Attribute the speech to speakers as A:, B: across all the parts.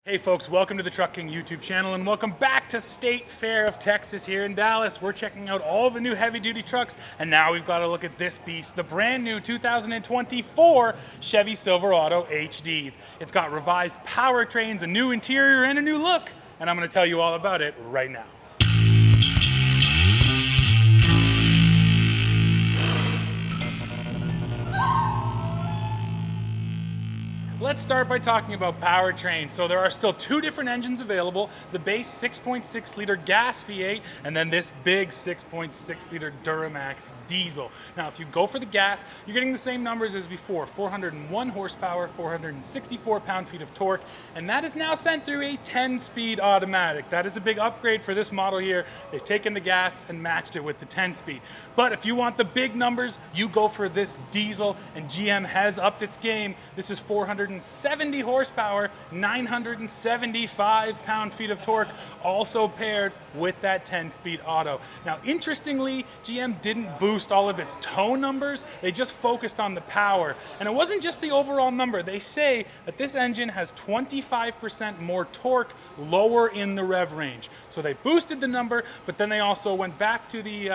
A: Hey folks, welcome to the Truck King YouTube channel and welcome back to State Fair of Texas here in Dallas. We're checking out all the new heavy duty trucks and now we've got to look at this beast, the brand new 2024 Chevy Silverado HDs. It's got revised powertrains, a new interior and a new look, and I'm going to tell you all about it right now. Let's start by talking about powertrain. So there are still two different engines available, the base 6.6 liter gas V8 and then this big 6.6 liter Duramax diesel. Now if you go for the gas, you're getting the same numbers as before, 401 horsepower, 464 pound-feet of torque, and that is now sent through a 10-speed automatic. That is a big upgrade for this model here. They've taken the gas and matched it with the 10-speed. But if you want the big numbers, you go for this diesel, and GM has upped its game. This is 470 horsepower, 975 pound-feet of torque, also paired with that 10-speed auto. Now, interestingly, GM didn't boost all of its tow numbers, they just focused on the power. And it wasn't just the overall number. They say that this engine has 25% more torque lower in the rev range. So they boosted the number, but then they also went back to the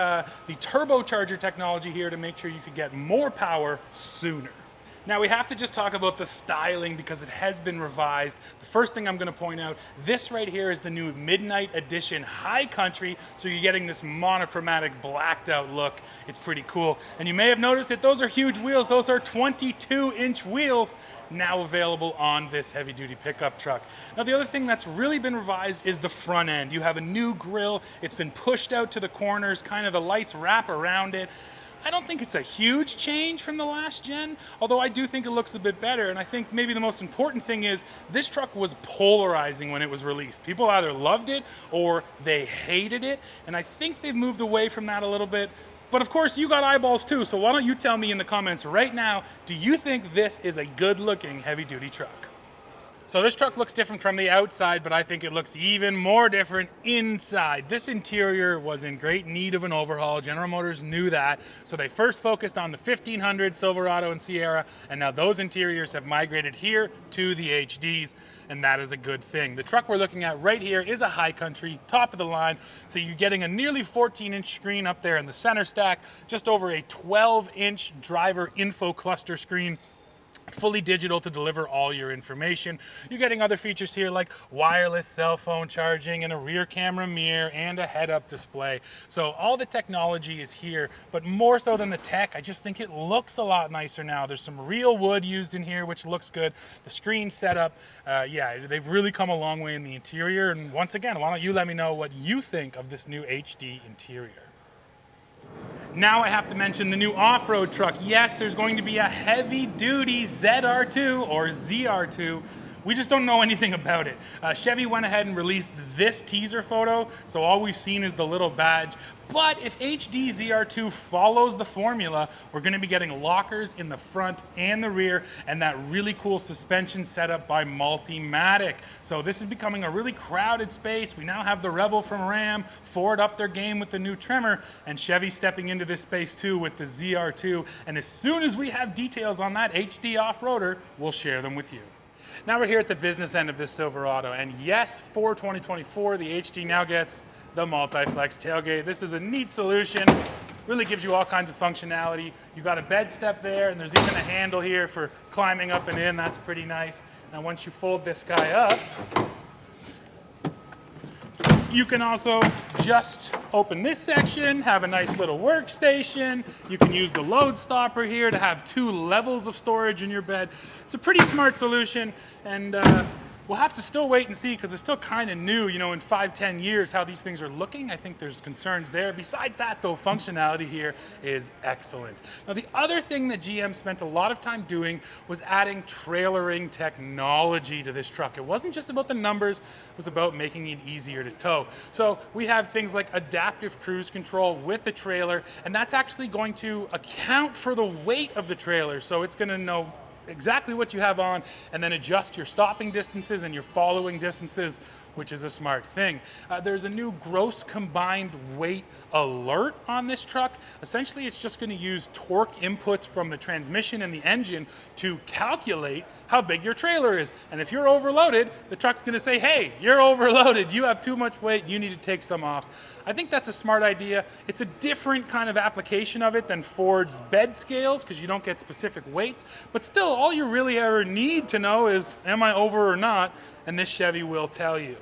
A: turbocharger technology here to make sure you could get more power sooner. Now we have to just talk about the styling because it has been revised. The first thing I'm going to point out, this right here is the new Midnight Edition High Country, so you're getting this monochromatic blacked out look. It's pretty cool. And you may have noticed that those are huge wheels. Those are 22-inch wheels now available on this heavy duty pickup truck. Now the other thing that's really been revised is the front end. You have a new grille. It's been pushed out to the corners, kind of the lights wrap around it. I don't think it's a huge change from the last gen, although I do think it looks a bit better, and I think maybe the most important thing is this truck was polarizing when it was released. People either loved it or they hated it, and I think they've moved away from that a little bit. But of course, you got eyeballs too, so why don't you tell me in the comments right now, do you think this is a good-looking heavy-duty truck? So this truck looks different from the outside, but I think it looks even more different inside. This interior was in great need of an overhaul. General Motors knew that, so they first focused on the 1500 Silverado and Sierra, and now those interiors have migrated here to the HDs, and that is a good thing. The truck we're looking at right here is a High Country, top of the line, so you're getting a nearly 14-inch screen up there in the center stack, just over a 12-inch driver info cluster screen, fully digital to deliver all your information. You're getting other features here like wireless cell phone charging and a rear camera mirror and a head-up display. So all the technology is here, but more so than the tech, I just think it looks a lot nicer now. There's some real wood used in here, which looks good. The screen setup, yeah, they've really come a long way in the interior. And once again, why don't you let me know what you think of this new HD interior? Now I have to mention the new off-road truck. Yes, there's going to be a heavy-duty Zr2 or Zr2. We just don't know anything about it. Chevy went ahead and released this teaser photo, so all we've seen is the little badge. But if HD Zr2 follows the formula, we're going to be getting lockers in the front and the rear, and that really cool suspension setup by Multimatic. So this is becoming a really crowded space. We now have the Rebel from Ram, Ford upped their game with the new trimmer, and Chevy stepping into this space too with the Zr2. And as soon as we have details on that HD off-roader, we'll share them with you. Now we're here at the business end of this Silverado, and yes, for 2024, the HD now gets the Multiplex Tailgate. This is a neat solution, really gives you all kinds of functionality. You got a bed step there, and there's even a handle here for climbing up and in. That's pretty nice. Now once you fold this guy up, you can also just open this section, have a nice little workstation. You can use the load stopper here to have 2 levels of storage in your bed. It's a pretty smart solution, and we'll have to still wait and see because it's still kind of new, you know, in 5-10 years how these things are looking. I think there's concerns there. Besides that though, functionality here is excellent. Now the other thing that GM spent a lot of time doing was adding trailering technology to this truck. It wasn't just about the numbers, it was about making it easier to tow. So we have things like adaptive cruise control with the trailer, and that's actually going to account for the weight of the trailer. So it's going to know exactly what you have on, and then adjust your stopping distances and your following distances, which is a smart thing. There's a new gross combined weight alert on this truck. Essentially, it's just going to use torque inputs from the transmission and the engine to calculate how big your trailer is. And if you're overloaded, the truck's going to say, hey, you're overloaded, you have too much weight, you need to take some off. I think that's a smart idea. It's a different kind of application of it than Ford's bed scales, because you don't get specific weights, but still, all you really ever need to know is, am I over or not? And this Chevy will tell you.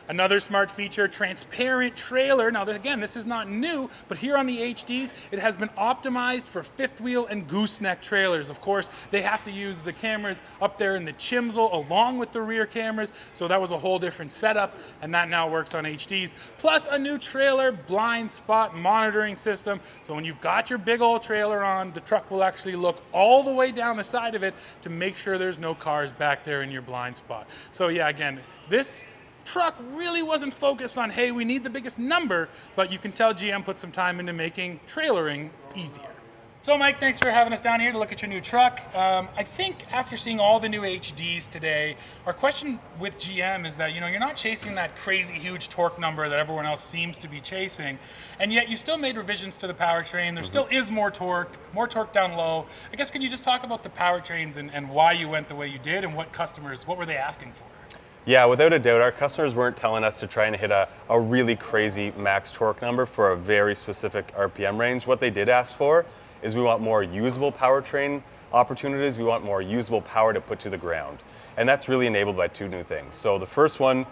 A: Another smart feature, transparent trailer. Now again, this is not new, but here on the HDs, it has been optimized for fifth wheel and gooseneck trailers. Of course, they have to use the cameras up there in the chimsel along with the rear cameras, so that was a whole different setup, and that now works on HDs. Plus a new trailer blind spot monitoring system, so when you've got your big old trailer on, the truck will actually look all the way down the side of it to make sure there's no cars back there in your blind spot. So yeah, again, this truck really wasn't focused on, hey, we need the biggest number, but you can tell GM put some time into making trailering easier. So Mike, thanks for having us down here to look at your new truck. I think after seeing all the new HDs today, our question with GM is that, you're not chasing that crazy huge torque number that everyone else seems to be chasing, and yet you still made revisions to the powertrain. There still is more torque down low. I guess, can you just talk about the powertrains and why you went the way you did, and what were they asking for?
B: Yeah, without a doubt, our customers weren't telling us to try and hit a really crazy max torque number for a very specific RPM range. What they did ask for is we want more usable powertrain opportunities. We want more usable power to put to the ground. And that's really enabled by two new things. So the first one,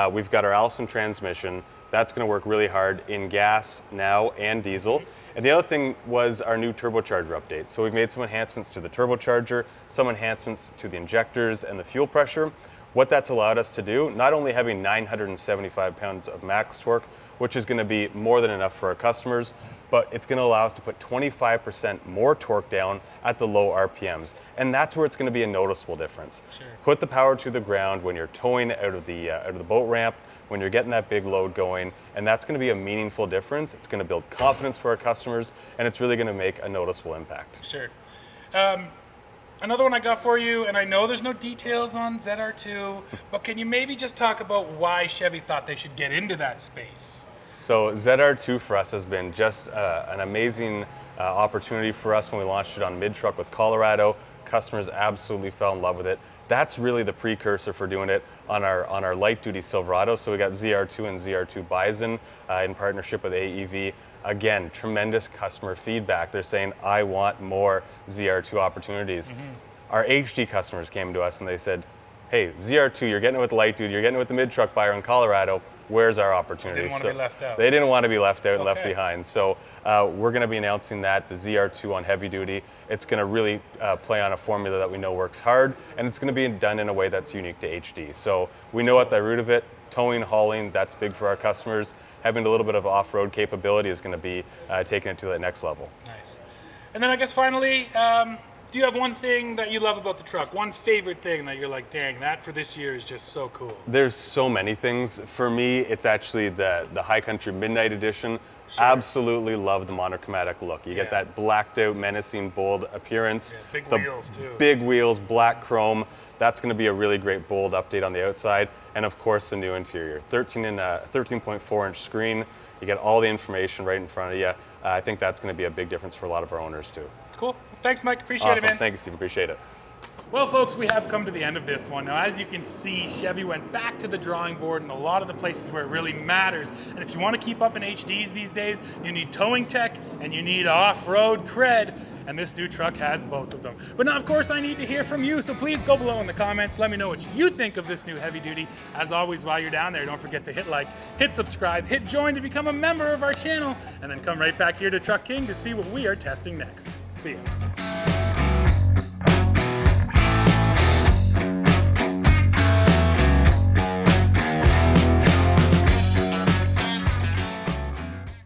B: we've got our Allison transmission. That's going to work really hard in gas now and diesel. And the other thing was our new turbocharger update. So we've made some enhancements to the turbocharger, some enhancements to the injectors and the fuel pressure. What that's allowed us to do, not only having 975 pounds of max torque, which is going to be more than enough for our customers, but it's going to allow us to put 25% more torque down at the low RPMs. And that's where it's going to be a noticeable difference.
A: Sure.
B: Put the power to the ground when you're towing out of the boat ramp, when you're getting that big load going, and that's going to be a meaningful difference. It's going to build confidence for our customers, and it's really going to make a noticeable impact.
A: Sure. Another one I got for you, and I know there's no details on Zr2, but can you maybe just talk about why Chevy thought they should get into that space?
B: So Zr2 for us has been just an amazing opportunity for us when we launched it on mid-truck with Colorado. Customers absolutely fell in love with it. That's really the precursor for doing it on our light-duty Silverado. So we got Zr2 and Zr2 Bison in partnership with AEV. Again, tremendous customer feedback. They're saying, I want more Zr2 opportunities. Our HD customers came to us and they said, hey, Zr2, you're getting it with light duty, you're getting it with the mid-truck buyer in Colorado, where's our opportunity?
A: They didn't want to be left out.
B: They didn't want to be left out and left behind. So we're going to be announcing that, the Zr2 on heavy duty. It's going to really play on a formula that we know works hard, and it's going to be done in a way that's unique to HD. So we know at the root of it, towing, hauling, that's big for our customers. Having a little bit of off-road capability is going to be taking it to that next level.
A: Nice. And then I guess finally, do you have one thing that you love about the truck? One favorite thing that you're like, dang, that for this year is just so cool?
B: There's so many things. For me, it's actually the High Country Midnight Edition.
A: Sure.
B: Absolutely love the monochromatic look. You get that blacked out, menacing, bold appearance.
A: Yeah, big wheels too.
B: Big wheels, black chrome. That's going to be a really great bold update on the outside. And of course, the new interior. 13.4-inch screen. You get all the information right in front of you. I think that's going to be a big difference for a lot of our owners too.
A: Cool. Thanks, Mike. Appreciate it, man.
B: Thank you, Steve. Appreciate it.
A: Well, folks, we have come to the end of this one. Now, as you can see, Chevy went back to the drawing board in a lot of the places where it really matters. And if you want to keep up in HDs these days, you need towing tech and you need off-road cred. And this new truck has both of them. But now, of course, I need to hear from you. So please go below in the comments. Let me know what you think of this new heavy duty. As always, while you're down there, don't forget to hit like, hit subscribe, hit join to become a member of our channel, and then come right back here to Truck King to see what we are testing next. See ya.